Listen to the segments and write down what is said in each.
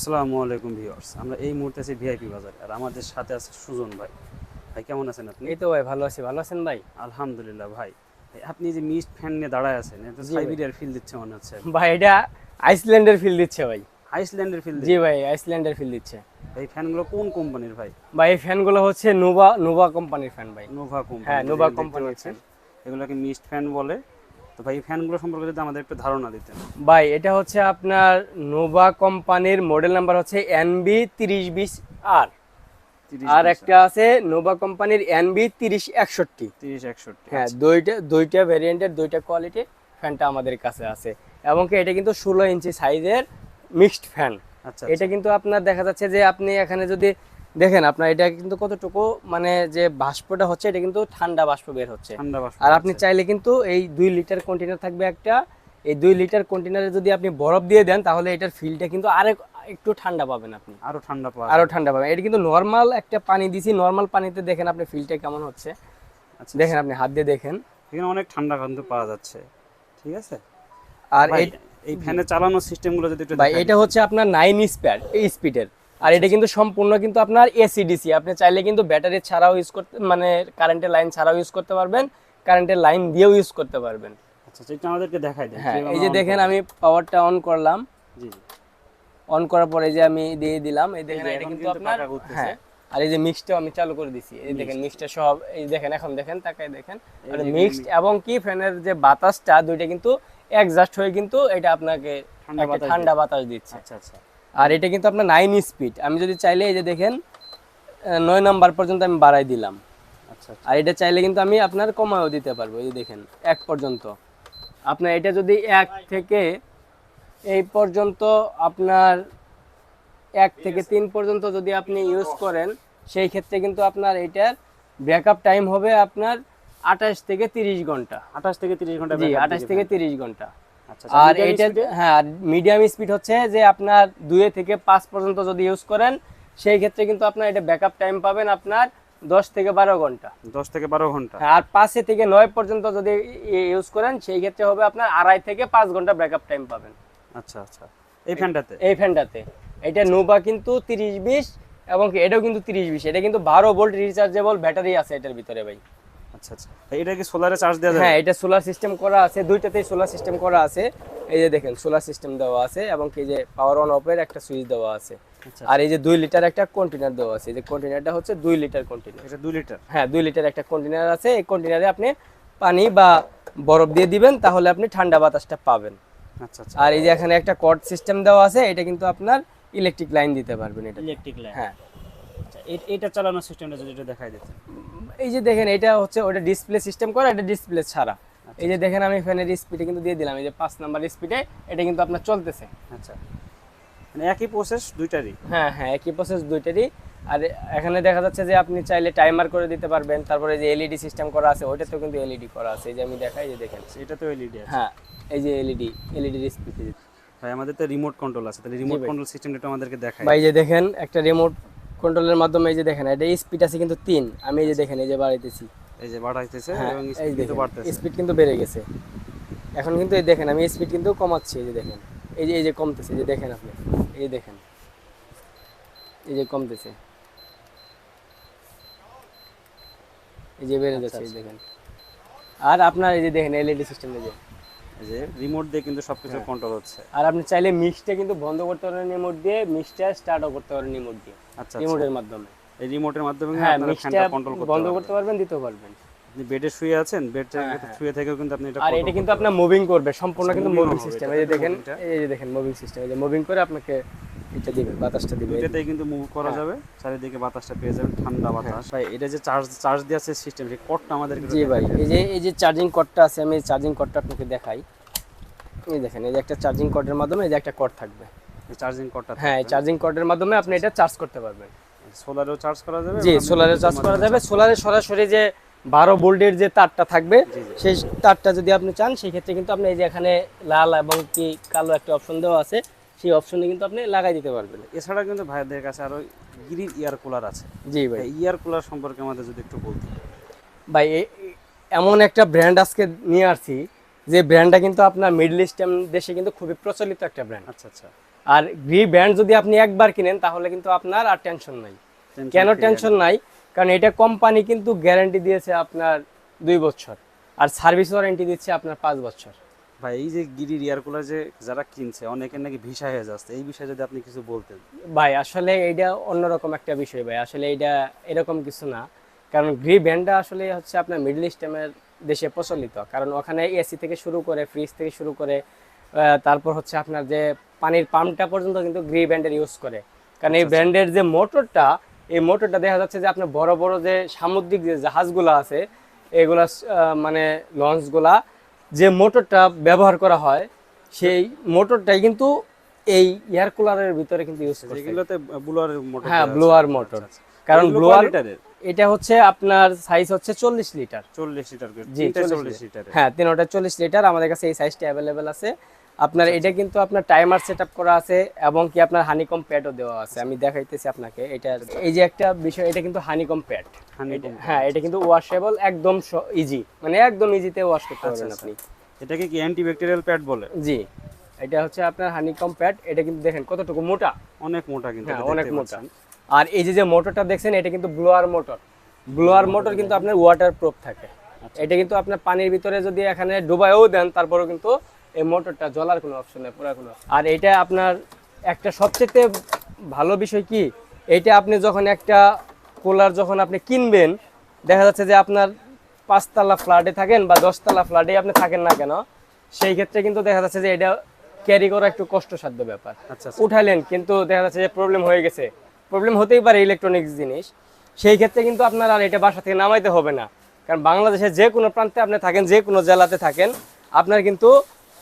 আসসালামু আলাইকুম ভিউয়ার্স, আমরা এই মুহূর্তে আছি ভিআইপি বাজারে। আর আমাদের সাথে আছে সুজন ভাই। ভাই কেমন আছেন আপনি? এই তো ভাই ভালো আছি। ভালো আছেন ভাই? আলহামদুলিল্লাহ ভাই। ভাই, আপনি যে মিস্ট ফ্যান নিয়ে দাঁড়ায় আছেন, এটা জি ভাই। সাইবেরিয়ার ফিল দিচ্ছে মনে হচ্ছে। ভাই এটা আইসল্যান্ডের ফিল দিচ্ছে ভাই। আইসল্যান্ডের ফিল জি দিচ্ছে। ভাই, আইসল্যান্ডের ফিল দিচ্ছে। এই ফ্যানগুলো কোন কোম্পানির ভাই? ভাই এই ফ্যানগুলো হচ্ছে নোভা নোভা কোম্পানির ফ্যান ভাই। Nova company. হ্যাঁ, নোভা কোম্পানির ফ্যান। এগুলোকে মিস্ট ফ্যান বলে। তো ভাই এই ফ্যানগুলো সম্পর্কে যদি আমাদের একটু ধারণা দিতেন। ভাই এটা হচ্ছে আপনার নোভা কোম্পানির মডেল নাম্বার হচ্ছে NB3020R। 30 আর একটা আছে নোভা কোম্পানির NB3061। 3061। হ্যাঁ, দুইটা ভেরিয়েন্টের দুইটা কোয়ালিটি ফ্যানটা আমাদের কাছে আছে। এবং কি এটা কিন্তু 16 ইঞ্চি সাইজের মিক্সড ফ্যান। আচ্ছা, এটা কিন্তু আপনার দেখা যাচ্ছে যে আপনি এখানে যদি দেখেন, আপনার এটা কিন্তু কতটুকু মানে যে বাষ্পটা হচ্ছে, এটা কিন্তু ঠান্ডা বাষ্প বের হচ্ছে। ঠান্ডা বাষ্প। আর আপনি চাইলে কিন্তু এই 2 লিটার কন্টেনার থাকবে একটা, এই 2 লিটার কন্টেনারে যদি আপনি বরফ দিয়ে দেন তাহলে এটার ফিলটা কিন্তু আরেক একটু ঠান্ডা পাবেন আপনি। আরো ঠান্ডা পাওয়া আরো ঠান্ডা পাবেন। এটা কিন্তু নর্মাল একটা পানি দিছি, নর্মাল পানিতে দেখেন আপনি ফিলটা কেমন হচ্ছে। আচ্ছা, দেখেন আপনি হাত দিয়ে দেখেন। এখানে অনেক ঠান্ডা কিন্তু পাওয়া যাচ্ছে। ঠিক আছে। আর ভাই, এই ফ্যানের চালানোর সিস্টেমগুলো যদি একটু ভাই দেখাই এটা হচ্ছে আপনার 9 স্পিডের। আর এটা কিন্তু সম্পূর্ণ কিন্তু আপনার এসিডিসি। আপনি চাইলে কিন্তু ব্যাটারি ছাড়াও ইউজ করতে, মানে কারেন্টের লাইন ছাড়াও ইউজ করতে পারবেন, কারেন্টের লাইন দিয়েও ইউজ করতে পারবেন। আচ্ছা, সেটা আমাদেরকে দেখাই দেন। হ্যাঁ, কিভাবে এই যে on দেখেন করব। আমি পাওয়ারটা অন করলাম। জি জি। অন করার পরে যে আমি দিয়ে দিলাম, এই দেখেন যে এটা এখন কিন্তু কিন্তু আপনার পাকা ঘুরতেছে। হ্যাঁ। আর এই যে মিক্সটাও আমি চালু করে দিছি, এই দেখেন মিক্সটা সব, এই দেখেন এখন দেখেন তাকায় দেখেন। এই আর যে মিক্সড এবং কি ফ্যানের যে বাতাসটা দুইটা কিন্তু অ্যাডজাস্ট হয়ে কিন্তু এটা আপনাকে ঠান্ডা একটা বাতাস ঠান্ডা বাতাস দিচ্ছে। আচ্ছা আচ্ছা। আর এটা কিন্তু আপনার 9 স্পিড। আমি যদি চাইলে এই যে দেখেন 9 নাম্বার পর্যন্ত আমি বাড়াই দিলাম। আচ্ছা আচ্ছা। আর এটা চাইলে কিন্তু আমি আপনার কমায়ও দিতে পারবো। এই যে দেখেন 1 পর্যন্ত। আপনার এটা যদি 1 থেকে এই পর্যন্ত আপনার 1 থেকে 3 পর্যন্ত যদি আপনি ইউজ করেন, সেই ক্ষেত্রে কিন্তু আপনার এটার ব্যাকআপ টাইম হবে আপনার 28 থেকে 30 ঘন্টা। 28 থেকে 30 ঘন্টা জি, ব্যাকআপ 28 থেকে 30 ঘন্টা। আচ্ছা আর medium এটা speed এ? হ্যাঁ, মিডিয়াম স্পিড হচ্ছে যে আপনার 2 থেকে 5 পর্যন্ত যদি ইউজ করেন, সেই ক্ষেত্রে কিন্তু আপনার এটা ব্যাকআপ টাইম পাবেন আপনার 10 থেকে 12 ঘন্টা। 10 থেকে 12 ঘন্টা। হ্যাঁ, আর 5 থেকে 9 পর্যন্ত যদি ইউজ করেন, সেই ক্ষেত্রে হবে আপনার 2.5 থেকে 5 ঘন্টা ব্যাকআপ টাইম পাবেন আচ্ছা আচ্ছা। এই ফ্যানটাতে এই ফ্যানটাতে। এটা নোভা কিন্তু 3020 এবং কি এটাও কিন্তু 3020। এটা কিন্তু 12 ভোল্ট রিচার্জেবল ব্যাটারি আছে এটার ভিতরে ভাই। আচ্ছা আচ্ছা। এটা কি সোলারে চার্জ দেওয়া যাবে? হ্যাঁ, এটা সোলার সিস্টেম করা আছে, দুইটাতেই সোলার সিস্টেম করা আছে। এই যে দেখেন সোলার সিস্টেম দেওয়া আছে এবং কি যে পাওয়ার অন অফ এর একটা সুইচ দেওয়া আছে। আচ্ছা। আর এই যে 2 লিটার একটা কন্টেনার দেওয়া আছে। এই যে কন্টেনারটা হচ্ছে 2 লিটার কন্টেনার। এটা 2 লিটার। হ্যাঁ, 2 লিটার একটা কন্টেনার আছে। এই কন্টেনারে আপনি পানি বা বরফ দিয়ে দিবেন, তাহলে আপনি ঠান্ডা বাতাসটা পাবেন। আচ্ছা আচ্ছা। আর এই যে এখানে একটা কর্ড সিস্টেম দেওয়া আছে, এটা কিন্তু আপনার ইলেকট্রিক লাইন দিতে পারবেন এটা। Electric line. হ্যাঁ, আচ্ছা, এটা চালানোর সিস্টেমটা যদি একটু দেখাই দিতেন। এই যে দেখেন এটা হচ্ছে ওটা ডিসপ্লে সিস্টেম করা, এটা ডিসপ্লে ছাড়া। এই যে দেখেন আমি ফ্যানের স্পিডে কিন্তু দিয়ে দিলাম, এই যে 5 নাম্বার স্পিডে এটা কিন্তু আপনার চলতেছে। আচ্ছা, মানে একই প্রসেস দুইটারই। হ্যাঁ হ্যাঁ, একই প্রসেস দুইটারই। আর এখানে দেখা যাচ্ছে যে আপনি চাইলে টাইমার করে দিতে পারবেন। তারপরে যে এলইডি সিস্টেম করা আছে, ওইটাতেও কিন্তু এলইডি করা আছে। এই যে আমি দেখাই, যে দেখেন এটা তো এলইডি আছে। হ্যাঁ, এই যে এলইডি ডিসপ্লে। ভাই আমাদের তো রিমোট কন্ট্রোল আছে, তাহলে রিমোট ভাই। কন্ট্রোল সিস্টেমটা একটু আমাদেরকে দেখাই। ভাই যে দেখেন একটা রিমোট কন্ট্রোলের মাধ্যমে, এই যে দেখেন এটা স্পিড আছে কিন্তু 3। আমি এই যে দেখেন এই যে বাড়াইতেছি। এই যে বাড়াইতেছে হ্যাঁ, এবং এই স্পিড কিন্তু দেখেন বাড়তেছে। স্পিড কিন্তু বেড়ে গেছে। এখন কিন্তু এই দেখেন আমি স্পিড কিন্তু কমাচ্ছি। এই যে দেখেন এই যে কমতেছে। এই যে দেখেন আপনি, এই যে দেখেন এই যে কমতেছে, এই যে বেড়ে যাচ্ছে। এই দেখেন। আর আপনার এই যে দেখেন এলইডি সিস্টেম, এই যে রিমোট দিয়ে কিন্তু সবকিছু কন্ট্রোল হচ্ছে। আর আপনি চাইলে মিক্সটা কিন্তু বন্ধ করতে পারেন রিমোট দিয়ে, মিক্সটা স্টার্টও করতে পারেন রিমোট দিয়ে। আচ্ছা রিমোটের মাধ্যমে। এই রিমোটের মাধ্যমে হ্যাঁ, আপনারা মিক্সটা ফ্যানটা কন্ট্রোল করতে বন্ধ পারবেন। করতে পারবেন, দিতেও পারবেন। আপনি বেডে শুয়ে আছেন, বেড থেকে শুয়ে থেকেও কিন্তু আপনি এটা আর এটা কিন্তু আপনার মুভিং করবে, সম্পূর্ণ কিন্তু moving মুভিং হবে, সিস্টেম। এটা এই যে কিন্তু দেখেন, moving টা। এই যে দেখেন মুভিং সিস্টেম। এই যে মুভিং করে আপনাকে এটা দিবে, বাতাসটা দিবে। দুইটাতেই কিন্তু মুভ করা যাবে, চারিদিকে বাতাসটা পেয়ে যাবেন, ঠান্ডা বাতাস। ভাই এটা যে চার্জ দেওয়া আছে সিস্টেম, এই কোডটা আমাদের জি ভাই, এই যে চার্জিং কর্ডটা আছে, আমি চার্জিং কর্ডটা আপনাকে দেখাই। এই দেখেন এই যে একটা চার্জিং কর্ডের মাধ্যমে এই যে একটা কর্ড থাকবে। চার্জিং কোডটা। হ্যাঁ, চার্জিং কর্ডের মাধ্যমে আপনি এটা চার্জ করতে পারবেন। সোলারেও চার্জ করা যাবে। জি, সোলারে চার্জ করা যাবে। সোলারে সরাসরি যে 12 ভোল্টের যে তারটা থাকবে, সেই তারটা যদি আপনি চান, সেই ক্ষেত্রে কিন্তু আপনি এই যে এখানে লাল এবং কি কালো একটা অপশন দেওয়া আছে, সেই অপশনে কিন্তু আপনি লাগাই দিতে পারবেন। এছাড়া কিন্তু ভাইদের কাছে আরো গ্রিন ইয়ার কুলার আছে। জি ভাই। ইয়ার কুলার সম্পর্কে আমাদের যদি একটু বলতেন। ভাই এমন একটা ব্র্যান্ড আজকে নিয়ে আসছি, যে ব্র্যান্ডটা কিন্তু আপনার মিডল ইস্টার্ন দেশে কিন্তু খুবই প্রচলিত একটা ব্র্যান্ড। আচ্ছা আচ্ছা। আর গ্রি ব্যান্ড যদি আপনি একবার কিনেন তাহলে কিন্তু আপনার আর টেনশন নাই। কেন টেনশন নাই? কারণ এটা কোম্পানি কিন্তু গ্যারান্টি দিয়েছে আপনার 2 বছর, আর সার্ভিস ওয়ারেন্টি দিচ্ছে আপনার 5 বছর। ভাই এই যে গিরির এয়ার কুলার যে যারা কিনছে অনেকের নাকি ভিসা হয়ে যাচ্ছে, এই বিষয়ে যদি আপনি কিছু বলতেন। ভাই আসলে এইটা অন্যরকম একটা বিষয় ভাই, আসলে এইটা এরকম কিছু না। কারণ গ্রি ব্যান্ডটা আসলে হচ্ছে আপনার মিডল ইস্টের দেশে প্রচলিত, কারণ ওখানে এসি থেকে শুরু করে, ফ্রিজ থেকে শুরু করে, তারপর হচ্ছে আপনার যে পানির পাম্পটা পর্যন্ত কিন্তু গ্রি ব্যান্ডের ইউজ করে। কারণ এই ব্র্যান্ডের যে মোটরটা, এই মোটরটা দেখা যাচ্ছে যে আপনার বড় বড় যে সামুদ্রিক যে জাহাজগুলো আছে, এগুলা মানে লঞ্চগুলা, যে মোটরটা ব্যবহার করা হয় সেই মোটরটাই কিন্তু এই এয়ার কুলারের ভিতরে কিন্তু ইউজ করছে। এগুলোতে ব্লোয়ার মোটর, হ্যাঁ ব্লোয়ার মোটর। কারণ ব্লোয়ার এটা হচ্ছে আপনার সাইজ হচ্ছে 40 লিটার। 40 লিটার করে, জি 40 লিটার। হ্যাঁ, তিনটা 40 লিটার। আমাদের কাছে এই সাইজটা অ্যাভেলেবেল আছে। আপনার এটা কিন্তু আপনার টাইমার সেটআপ করা আছে এবং কি আপনার হানিকম প্যাডও দেওয়া আছে। আমি দেখাইতেছি আপনাকে। এটা এই যে একটা বিষয়, এটা কিন্তু হানিকম প্যাড। হ্যাঁ, এটা কিন্তু ওয়াশেবল, একদম ইজি, মানে একদম ইজিতে ওয়াশ করতে পারবেন আপনি। এটাকে কি অ্যান্টিব্যাকটেরিয়াল প্যাড বলে? জি, এটা হচ্ছে আপনার হানিকম প্যাড। এটা কিন্তু দেখেন কতটুকু মোটা, অনেক মোটা কিন্তু। হ্যাঁ অনেক মোটা। আর এই যে মোটরটা দেখছেন, এটা কিন্তু ব্লোয়ার মোটর। ব্লোয়ার মোটর কিন্তু আপনার ওয়াটার প্রুফ থাকে। এটা কিন্তু আপনার পানির ভিতরে যদি এখানে ডুবাইও দেন তারপরেও কিন্তু এই মোটরটা জ্বলার কোনো অপশন নেই, পুরো কোনো। আর এটা আপনার একটা সবচেয়ে ভালো বিষয় কি, এটা আপনি যখন একটা কুলার যখন আপনি কিনবেন, দেখা যাচ্ছে যে আপনার 5 তলা ফ্ল্যাটে থাকেন বা 10 তলা ফ্ল্যাটে আপনি থাকেন না কেন, সেই ক্ষেত্রে কিন্তু দেখা যাচ্ছে যে এটা ক্যারি করা একটু কষ্টসাধ্য ব্যাপার। উঠাইলেন কিন্তু দেখা যাচ্ছে যে প্রবলেম হয়ে গেছে, প্রবলেম হতেই পারে ইলেকট্রনিক্স জিনিস, সেই ক্ষেত্রে কিন্তু আপনার আর এটা বাসা থেকে নামাইতে হবে না। কারণ বাংলাদেশের যে কোনো প্রান্তে আপনি থাকেন, যে কোনো জেলাতে থাকেন, আপনার কিন্তু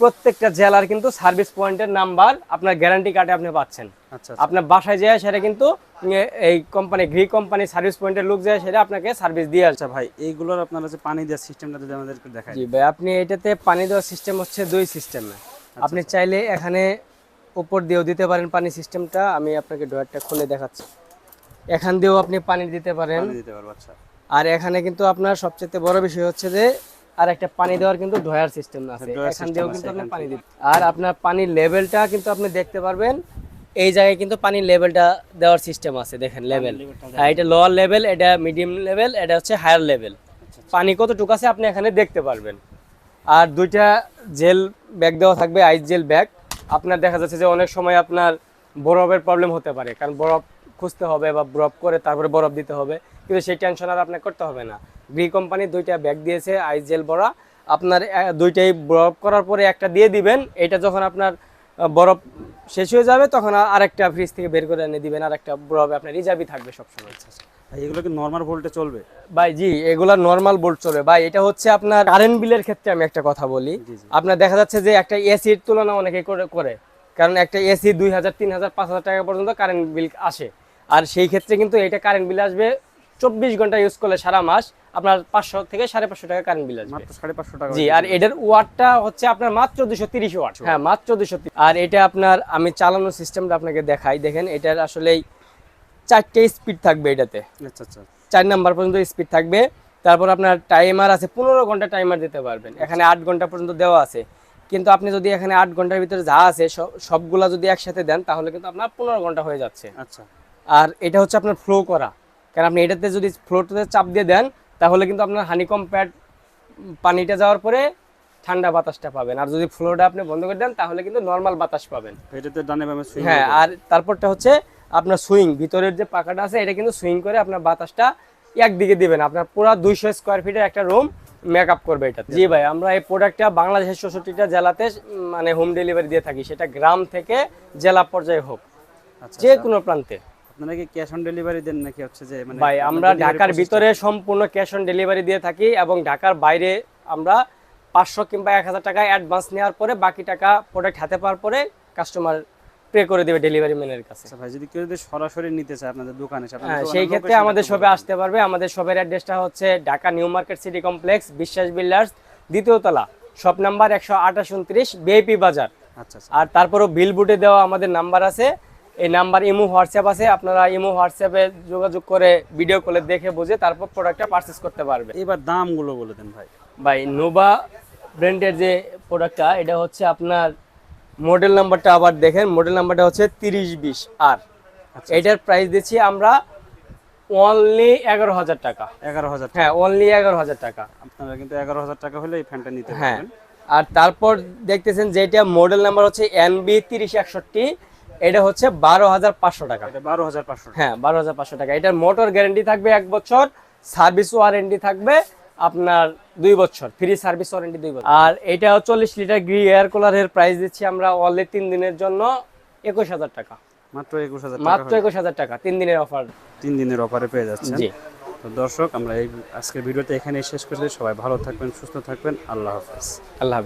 প্রত্যেকটা জেলার কিন্তু সার্ভিস পয়েন্টের নাম্বার আপনার গ্যারান্টি কার্ডে আপনি পাচ্ছেন। আপনার বাসায় যায় সেটা কিন্তু এই কোম্পানি, গ্রি কোম্পানি সার্ভিস পয়েন্টের লোক যায় সেটা আপনাকে সার্ভিস দিয়ে আসছে। ভাই এইগুলোর আপনারা যে পানি দেওয়ার সিস্টেমটা যদি আমাদেরকে দেখায়। জি ভাই, আপনি এটাতে পানি দেওয়ার সিস্টেম হচ্ছে 2 সিস্টেমে। আপনি চাইলে এখানে উপর দিয়েও দিতে পারেন পানি সিস্টেমটা। আমি আপনাকে ডয়ারটা খুলে দেখাচ্ছি। এখান দিয়েও আপনি পানি দিতে পারেন। আর এখানে কিন্তু আপনার সবচেয়ে বড় বিষয় হচ্ছে যে আর একটা পানি দেওয়ার কিন্তু ডয়ার সিস্টেম আছে, এখান দিয়েও কিন্তু আপনি পানি দিতে। আর আপনার পানির লেভেলটা কিন্তু আপনি দেখতে পারবেন, এই জায়গায় কিন্তু পানির লেভেলটা দেওয়ার সিস্টেম আছে, দেখেন লেভেল। হ্যাঁ, এটা লোয়ার লেভেল, এটা মিডিয়াম লেভেল, এটা হচ্ছে হায়ার লেভেল। পানি কতটুকু আছে আপনি এখানে দেখতে পারবেন। আর 2টা জেল ব্যাগ দেওয়া থাকবে, আইস জেল ব্যাগ। আপনার দেখা যাচ্ছে যে অনেক সময় আপনার বরফের প্রবলেম হতে পারে, কারণ বরফ খুঁজতে হবে বা বরফ করে তারপরে বরফ দিতে হবে, কিন্তু সেই টেনশন আর আপনার করতে হবে না। গ্রি কোম্পানি 2টা ব্যাগ দিয়েছে আইস জেল ভরা। আপনার 2টাই বরফ করার পরে একটা দিয়ে দিবেন, এটা যখন আপনার বরফ শেষ হয়ে যাবে তখন আরেকটা ফ্রিজ থেকে বের করে এনে দিবেন, আরেকটা বরফ আপনার রিজার্ভই থাকবে সবসময়। এগুলো কি নরমাল ভোল্টে চলবে? ভাই জি, এগুলা নরমাল ভোল্ট চলবে ভাই। এটা হচ্ছে আপনার কারেন্ট বিলের ক্ষেত্রে আমি একটা কথা বলি। আপনার দেখা যাচ্ছে যে একটা এসির তুলনা অনেকে করে, কারণ একটা এসি 2000, 3000, 5000 টাকা পর্যন্ত কারেন্ট বিল আসে। আর সেই ক্ষেত্রে কিন্তু এটা কারেন্ট বিল আসবে 24 ঘন্টা ইউজ করলে সারা মাস আপনার 500 থেকে 550 টাকা কারেন্ট বিল আসবে, মাত্র 550 টাকা। জি, আর এটার ওয়াটটা হচ্ছে আপনার মাত্র 230 ওয়াট। হ্যাঁ, মাত্র 230। আর এটা আপনার আমি চালানোর সিস্টেমটা আপনাকে দেখাই। দেখেন, এটার আসলেই 4টে স্পিড থাকবে এটাতে। আচ্ছা আচ্ছা, 4 নাম্বার পর্যন্ত স্পিড থাকবে। তারপর আপনার টাইমার আছে, 15 ঘন্টা টাইমার দিতে পারবেন। এখানে 8 ঘন্টা পর্যন্ত দেওয়া আছে, কিন্তু আপনি যদি এখানে 8 ঘন্টার ভিতরে যা আছে সবগুলা যদি একসাথে দেন তাহলে কিন্তু আপনার 15 ঘন্টা হয়ে যাচ্ছে। আচ্ছা। আর এটা হচ্ছে আপনার ফ্লো করা, কারণ আপনি এটাতে যদি ফ্লোটাতে চাপ দিয়ে দেন তাহলে কিন্তু আপনার হানিকম প্যাড পানিটা যাওয়ার পরে ঠান্ডা বাতাসটা পাবেন, আর যদি ফ্লোটা আপনি বন্ধ করে দেন তাহলে কিন্তু নরমাল বাতাস পাবেন। এটাতে ডানে বামে সুইং। হ্যাঁ, আর তারপরটা হচ্ছে আপনার সুইং, ভিতরের যে পাকাটা আছে এটা কিন্তু সুইং করে আপনার বাতাসটা একদিকে দিবেন। আপনার পুরো 200 স্কয়ার ফিটের একটা রুম মেকআপ করবে এটা। জি ভাই, আমরা এই প্রোডাক্টটা বাংলাদেশের 64টা জেলাতে মানে হোম ডেলিভারি দিয়ে থাকি, সেটা গ্রাম থেকে জেলা পর্যায়ে হোক, যে কোনো প্রান্তে। আপনারা কি ক্যাশ অন ডেলিভারি দেন নাকি হচ্ছে যে মানে? ভাই, আমরা ঢাকার ভিতরে সম্পূর্ণ ক্যাশ অন ডেলিভারি দিয়ে থাকি, এবং ঢাকার বাইরে আমরা 500 কিংবা 1000 টাকা অ্যাডভান্স নেওয়ার পরে বাকি টাকা প্রোডাক্ট হাতে পাওয়ার পরে কাস্টমার পে করে দেবে ডেলিভারি ম্যানের কাছে। আচ্ছা ভাই, যদি কেউ সরাসরি নিতে চায় আপনাদের দোকানে, সেই ক্ষেত্রে আমাদের শপে আসতে পারবে। আমাদের শপের অ্যাড্রেসটা হচ্ছে Dhaka new market city complex, বিশ্বাস বিল্ডার্স, 2য় তলা, শপ নাম্বার 128-29, বিআইপি বাজার। আচ্ছা। আর তারপরও বিলবোর্ডে দেওয়া আমাদের নাম্বার আছে, এই নাম্বার ইমো হোয়াটসঅ্যাপ আছে, আপনারা ইমো হোয়াটসঅ্যাপে যোগাযোগ করে ভিডিও কলে দেখে বুঝে তারপর প্রোডাক্টটা পারচেজ করতে পারবে। এবার দামগুলো বলে দেন ভাই। ভাই, নোভা ব্র্যান্ডের যে প্রোডাক্টটা, এটা হচ্ছে আপনার মডেল নাম্বারটা আবার দেখেন, মডেল নাম্বারটা হচ্ছে 3020 আর এটার প্রাইস দিচ্ছি আমরা অনলি 11,000 টাকা। 11,000 হ্যাঁ, অনলি 11,000 টাকা। আপনারা কিন্তু 11,000 টাকা হলে এই ফ্যানটা নিতে হ্যাঁ, পারবেন। আর তারপর দেখতেছেন যেটা মডেল নাম্বার হচ্ছে NB 3061, এটা হচ্ছে 12,500 টাকা। এটা 12,500 টাকা। হ্যাঁ, 12,500 টাকা। এটার মোটর গ্যারান্টি থাকবে 1 বছর, সার্ভিস ওয়ারেন্টি থাকবে আপনার 2 বছর, ফ্রি সার্ভিস ওয়ারেন্টি 2 বছর। আর এটা 40 লিটার গ্রি এয়ার কুলারের প্রাইস দিচ্ছি আমরা অনলি 3 দিনের জন্য 21,000 টাকা। মাত্র 21,000 টাকা। মাত্র 21,000 টাকা, 3 দিনের অফার। 3 দিনের অফারে পেয়ে যাচ্ছেন। জি। তো দর্শক, আমরা এই আজকের ভিডিওতে এখানেই শেষ করছি। সবাই ভালো থাকবেন, সুস্থ থাকবেন। আল্লাহ হাফেজ। আল্লাহ হাফেজ।